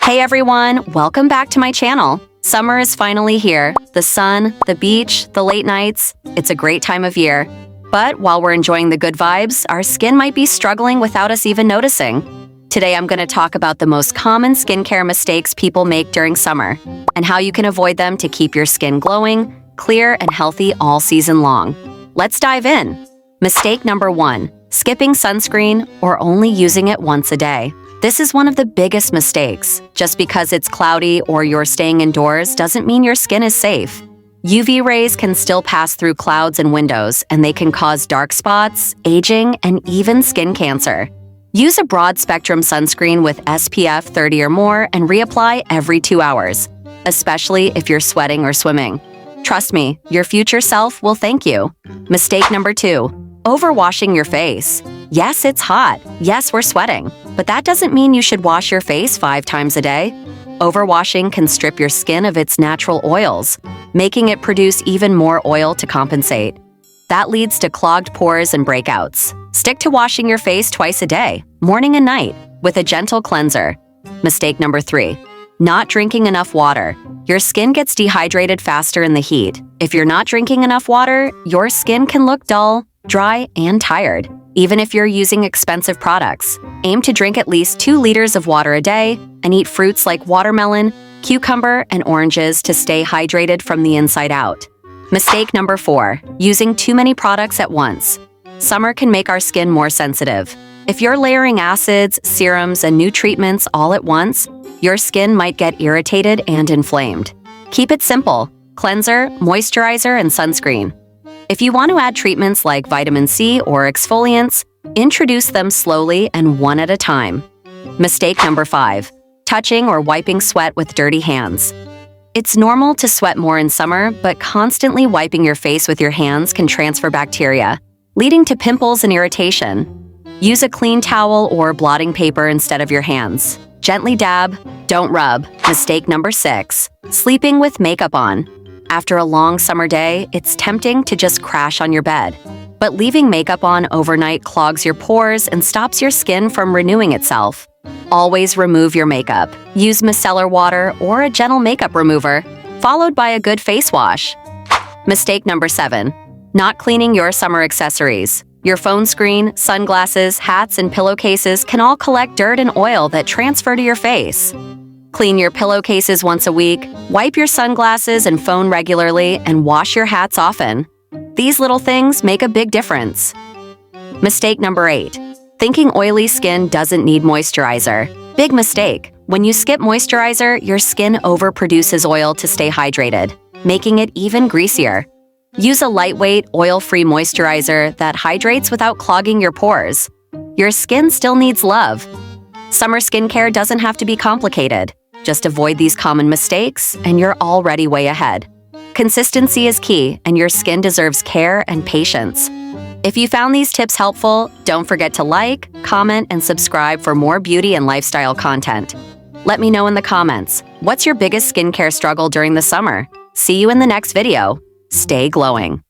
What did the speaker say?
Hey everyone, welcome back to my channel. Summer is finally here. The sun, the beach, the late nights. It's a great time of year. But while we're enjoying the good vibes, our skin might be struggling without us even noticing. Today I'm going to talk about the most common skincare mistakes people make during summer and how you can avoid them to keep your skin glowing, clear, and healthy all season long. Let's dive in. Mistake number 1, skipping sunscreen or only using it once a day. This is one of the biggest mistakes. Just because it's cloudy or you're staying indoors doesn't mean your skin is safe. UV rays can still pass through clouds and windows, and they can cause dark spots, aging, and even skin cancer. Use a broad-spectrum sunscreen with SPF 30 or more and reapply every 2 hours, especially if you're sweating or swimming. Trust me, your future self will thank you. Mistake number 2, overwashing your face. Yes, it's hot. Yes, we're sweating. But that doesn't mean you should wash your face 5 times a day. Overwashing can strip your skin of its natural oils, making it produce even more oil to compensate. That leads to clogged pores and breakouts. Stick to washing your face twice a day, morning and night, with a gentle cleanser. Mistake number 3, not drinking enough water. Your skin gets dehydrated faster in the heat. If you're not drinking enough water, your skin can look dull, dry, and tired. Even if you're using expensive products, aim to drink at least 2 liters of water a day and eat fruits like watermelon, cucumber, and oranges to stay hydrated from the inside out. Mistake number 4, using too many products at once. Summer can make our skin more sensitive. If you're layering acids, serums, and new treatments all at once, your skin might get irritated and inflamed. Keep it simple: cleanser, moisturizer, and sunscreen. If you want to add treatments like vitamin C or exfoliants, introduce them slowly and one at a time. Mistake number 5, touching or wiping sweat with dirty hands. It's normal to sweat more in summer, but constantly wiping your face with your hands can transfer bacteria, leading to pimples and irritation. Use a clean towel or blotting paper instead of your hands. Gently dab, don't rub. Mistake number 6, sleeping with makeup on. After a long summer day, it's tempting to just crash on your bed. But leaving makeup on overnight clogs your pores and stops your skin from renewing itself. Always remove your makeup. Use micellar water or a gentle makeup remover, followed by a good face wash. Mistake number 7, not cleaning your summer accessories. Your phone screen, sunglasses, hats, and pillowcases can all collect dirt and oil that transfer to your face. Clean your pillowcases once a week, wipe your sunglasses and phone regularly, and wash your hats often. These little things make a big difference. Mistake number 8, thinking oily skin doesn't need moisturizer. Big mistake. When you skip moisturizer, your skin overproduces oil to stay hydrated, making it even greasier. Use a lightweight, oil-free moisturizer that hydrates without clogging your pores. Your skin still needs love. Summer skincare doesn't have to be complicated. Just avoid these common mistakes, and you're already way ahead. Consistency is key, and your skin deserves care and patience. If you found these tips helpful, don't forget to like, comment, and subscribe for more beauty and lifestyle content. Let me know in the comments, what's your biggest skincare struggle during the summer? See you in the next video. Stay glowing.